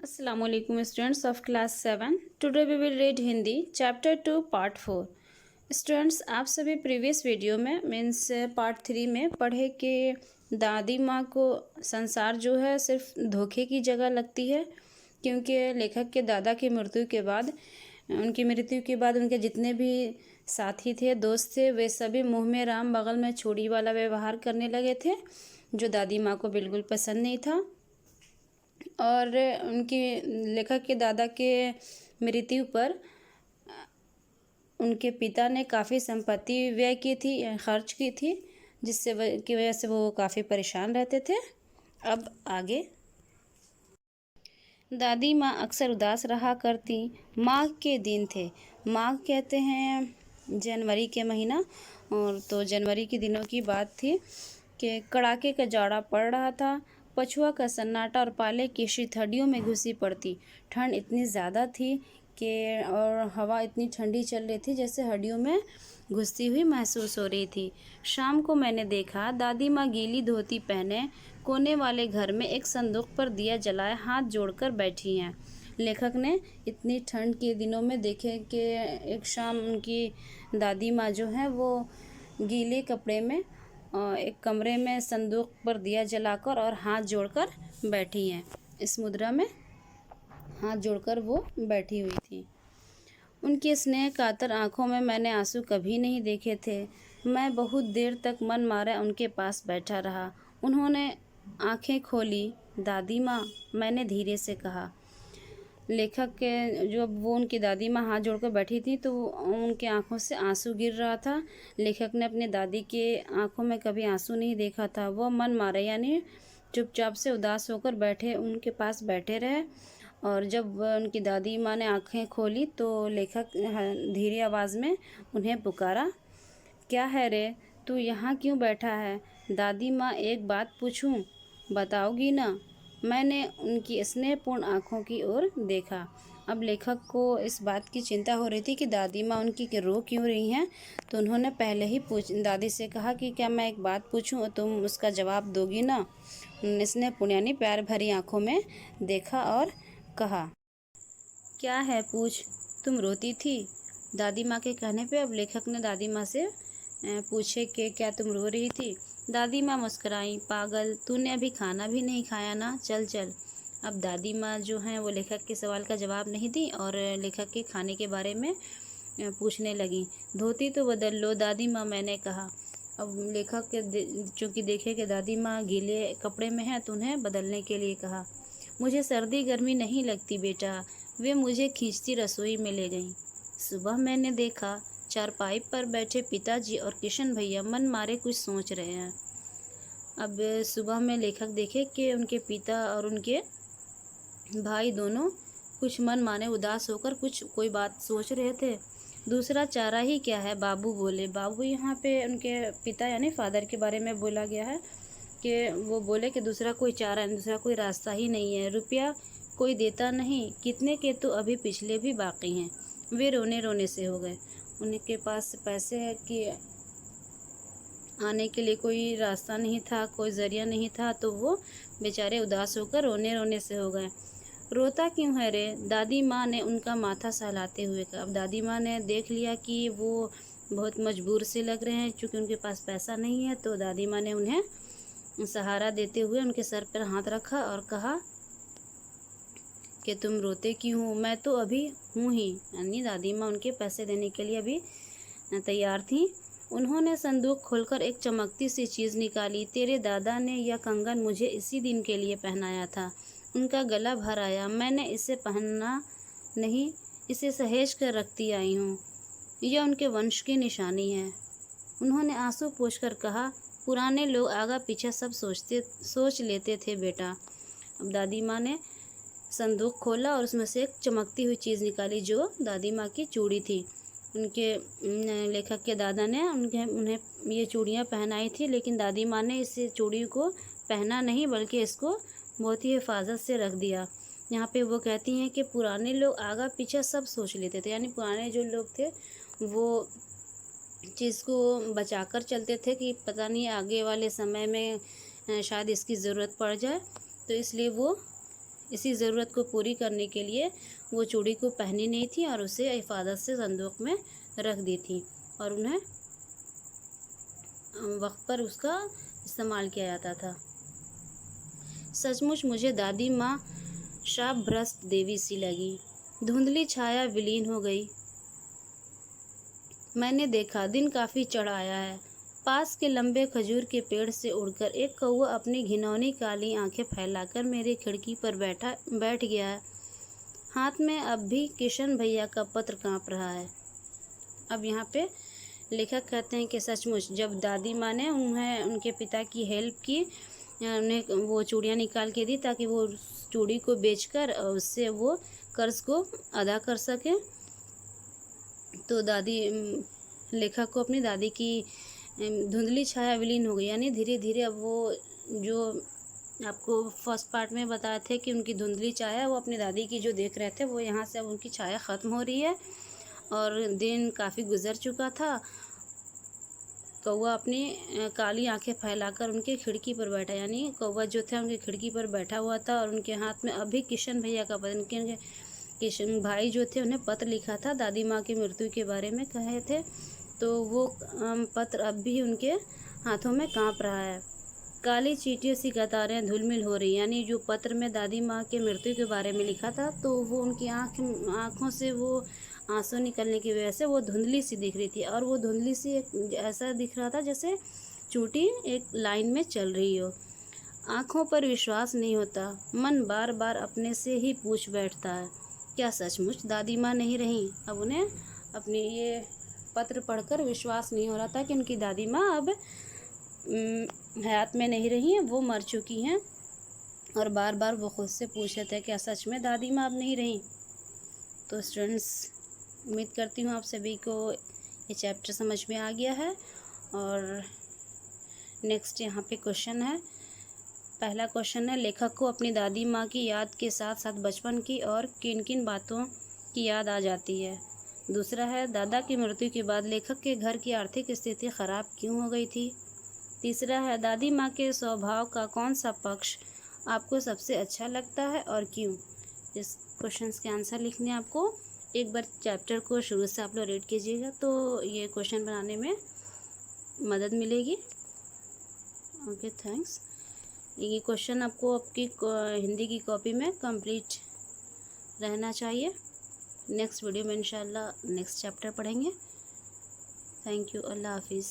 Assalamu alaikum students of class 7. Today we will read Hindi chapter 2 part 4. Students आप सभी previous video में means part 3 में पढ़े कि दादी माँ को संसार जो है सिर्फ धोखे की जगह लगती है, क्योंकि लेखक के दादा की मृत्यु के बाद उनके जितने भी साथी थे, दोस्त थे, वे सभी मुंह में राम बगल में छुरी वाला व्यवहार करने लगे थे, जो दादी माँ को बिल्कुल पसंद नहीं था। और उनकी लेखक के दादा के मृत्यु पर उनके पिता ने काफ़ी संपत्ति व्यय की थी, खर्च की थी, की वजह से वो काफ़ी परेशान रहते थे। अब आगे। दादी माँ अक्सर उदास रहा करती। माघ के दिन थे। माघ कहते हैं जनवरी के महीना, और तो जनवरी के दिनों की बात थी कि कड़ाके का जाड़ा पड़ रहा था। पछुआ का सन्नाटा और पाले की शीत हड्डियों में घुसी पड़ती। ठंड इतनी ज़्यादा थी कि और हवा इतनी ठंडी चल रही थी जैसे हड्डियों में घुसती हुई महसूस हो रही थी। शाम को मैंने देखा दादी माँ गीली धोती पहने कोने वाले घर में एक संदूक पर दिया जलाए हाथ जोड़कर बैठी हैं। लेखक ने इतनी ठंड के दिनों में देखे कि एक शाम उनकी दादी माँ जो है वो गीले कपड़े में एक कमरे में संदूक पर दिया जलाकर और हाथ जोड़कर बैठी हैं। इस मुद्रा में हाथ जोड़कर वो बैठी हुई थी। उनकी स्नेह कातर आंखों में मैंने आंसू कभी नहीं देखे थे। मैं बहुत देर तक मन मारे उनके पास बैठा रहा। उन्होंने आंखें खोली। दादी माँ, मैंने धीरे से कहा। लेखक के जब वो उनकी दादी माँ हाथ जोड़कर बैठी थी तो उनके आंखों से आंसू गिर रहा था। लेखक ने अपनी दादी के आंखों में कभी आंसू नहीं देखा था। वह मन मारे यानी चुपचाप से उदास होकर बैठे उनके पास बैठे रहे। और जब उनकी दादी माँ ने आंखें खोली तो लेखक धीरे आवाज़ में उन्हें पुकारा, क्या है रे, तू यहाँ क्यों बैठा है? दादी माँ, एक बात पूछूं, बताओगी ना? मैंने उनकी स्नेहपूर्ण आंखों की ओर देखा। अब लेखक को इस बात की चिंता हो रही थी कि दादी माँ उनकी रो क्यों रही हैं, तो उन्होंने पहले ही दादी से कहा कि क्या मैं एक बात पूछूं और तुम उसका जवाब दोगी ना? उन्होंने स्नेहपूर्ण यानी प्यार भरी आंखों में देखा और कहा, क्या है, पूछ, तुम रोती थी? दादी माँ के कहने पे अब लेखक ने दादी माँ से पूछे कि क्या तुम रो रही थी? दादी माँ मुस्कुराई, पागल, तूने अभी खाना भी नहीं खाया ना, चल चल। अब दादी माँ जो हैं वो लेखक के सवाल का जवाब नहीं दी और लेखक के खाने के बारे में पूछने लगी। धोती तो बदल लो दादी माँ, मैंने कहा। अब लेखक के चूँकि देखे कि दादी माँ गीले कपड़े में हैं तो उन्हें बदलने के लिए कहा। मुझे सर्दी गर्मी नहीं लगती बेटा। वे मुझे खींचती रसोई में ले गईं। सुबह मैंने देखा चारपाई पर बैठे पिताजी और किशन भैया मन मारे कुछ सोच रहे हैं। अब सुबह में लेखक देखे कि उनके पिता और उनके भाई दोनों कुछ मन माने उदास होकर कोई बात सोच रहे थे। दूसरा चारा ही क्या है, बाबू बोले। बाबू यहाँ पे उनके पिता यानी फादर के बारे में बोला गया है कि वो बोले कि दूसरा कोई चारा, दूसरा कोई रास्ता ही नहीं है। रुपया कोई देता नहीं, कितने के तो अभी पिछले भी बाकी हैं। वे रोने रोने से हो गए। उनके पास पैसे है कि आने के लिए कोई रास्ता नहीं था, कोई ज़रिया नहीं था, तो वो बेचारे उदास होकर रोने रोने से हो गए। रोता क्यों है रे? दादी माँ ने उनका माथा सहलाते हुए कहा। अब दादी माँ ने देख लिया कि वो बहुत मजबूर से लग रहे हैं, क्योंकि उनके पास पैसा नहीं है, तो दादी माँ ने उन्हें सहारा देते हुए उनके सर पर हाथ रखा और कहा कि तुम रोते क्यों हो? मैं तो अभी हूँ ही। यानी दादी माँ उनके पैसे देने के लिए अभी तैयार थी। उन्होंने संदूक खोलकर एक चमकती सी चीज़ निकाली। तेरे दादा ने यह कंगन मुझे इसी दिन के लिए पहनाया था। उनका गला भर आया। मैंने इसे पहनना नहीं, इसे सहेज कर रखती आई हूँ। यह उनके वंश की निशानी है। उन्होंने आंसू पोंछकर कहा, पुराने लोग आगा पीछा सब सोच लेते थे बेटा। अब दादी माँ ने संदूक खोला और उसमें से एक चमकती हुई चीज़ निकाली, जो दादी माँ की चूड़ी थी। उनके लेखक के दादा ने उन्हें ये चूड़ियाँ पहनाई थी, लेकिन दादी माँ ने इस चूड़ी को पहना नहीं, बल्कि इसको बहुत ही हिफाजत से रख दिया। यहाँ पे वो कहती हैं कि पुराने लोग आगा पीछा सब सोच लेते थे, यानी पुराने जो लोग थे वो चीज़ को बचाकर चलते थे कि पता नहीं आगे वाले समय में शायद इसकी ज़रूरत पड़ जाए, तो इसलिए वो इसी ज़रूरत को पूरी करने के लिए वो चूड़ी को पहनी नहीं थी और उसे हिफाजत से संदूक में रख दी थी और उन्हें वक्त पर उसका इस्तेमाल किया जाता था। सचमुच मुझे दादी माँ शापग्रस्त देवी सी लगी। धुंधली छाया विलीन हो गई। मैंने देखा दिन काफ़ी चढ़ आया है। पास के लंबे खजूर के पेड़ से उड़कर एक कौवा अपनी घिनौनी काली आंखें फैलाकर मेरी खिड़की पर बैठ गया है। हाथ में अब भी किशन भैया का पत्र कांप रहा है। अब यहाँ पे लेखक कहते हैं कि सचमुच जब दादी माँ ने उन्हें उनके पिता की हेल्प की, उन्हें वो चूड़ियाँ निकाल के दी ताकि वो चूड़ी को बेचकर उससे वो कर्ज को अदा कर सकें, तो दादी लेखक को अपनी दादी की धुंधली छाया विलीन हो गई। यानी धीरे धीरे अब वो जो आपको फर्स्ट पार्ट में बताए थे कि उनकी धुंधली छाया वो अपनी दादी की जो देख रहे थे, वो यहाँ से अब उनकी छाया ख़त्म हो रही है और दिन काफ़ी गुजर चुका था। कौवा अपनी काली आंखें फैलाकर उनके खिड़की पर बैठा, यानी कौवा जो था उनकी खिड़की पर बैठा हुआ था और उनके हाथ में अभी किशन भैया का पत्र, उनके किशन भाई जो थे उन्हें पत्र लिखा था, दादी माँ की मृत्यु के बारे में कहे थे, तो वो पत्र अब भी उनके हाथों में कांप रहा है। काली चींटियों सी कतारें धुलमिल हो रही, यानी जो पत्र में दादी माँ के मृत्यु के बारे में लिखा था, तो वो उनकी आँखों से वो आंसू निकलने की वजह से वो धुंधली सी दिख रही थी और वो धुंधली सी ऐसा दिख रहा था जैसे चूंटी एक लाइन में चल रही हो। आँखों पर विश्वास नहीं होता, मन बार बार अपने से ही पूछ बैठता है, क्या सचमुच दादी माँ नहीं रहीं? अब उन्हें अपनी ये पत्र पढ़कर विश्वास नहीं हो रहा था कि उनकी दादी माँ अब हयात में नहीं रही हैं, वो मर चुकी हैं और बार बार वो खुद से पूछ रहे थे क्या सच में दादी माँ अब नहीं रहीं। तो स्टूडेंट्स, उम्मीद करती हूँ आप सभी को ये चैप्टर समझ में आ गया है। और नेक्स्ट यहाँ पे क्वेश्चन है। पहला क्वेश्चन है, लेखक को अपनी दादी माँ की याद के साथ साथ बचपन की और किन किन बातों की याद आ जाती है। दूसरा है, दादा की मृत्यु के बाद लेखक के घर की आर्थिक स्थिति ख़राब क्यों हो गई थी। तीसरा है, दादी माँ के स्वभाव का कौन सा पक्ष आपको सबसे अच्छा लगता है और क्यों। इस क्वेश्चंस के आंसर लिखने आपको एक बार चैप्टर को शुरू से आप लोग रीड कीजिएगा, तो ये क्वेश्चन बनाने में मदद मिलेगी। Okay, thanks. ये क्वेश्चन आपको आपकी हिंदी की कॉपी में कंप्लीट रहना चाहिए। नेक्स्ट वीडियो में इंशाल्लाह नेक्स्ट चैप्टर पढ़ेंगे। Thank you. अल्लाह हाफिज़।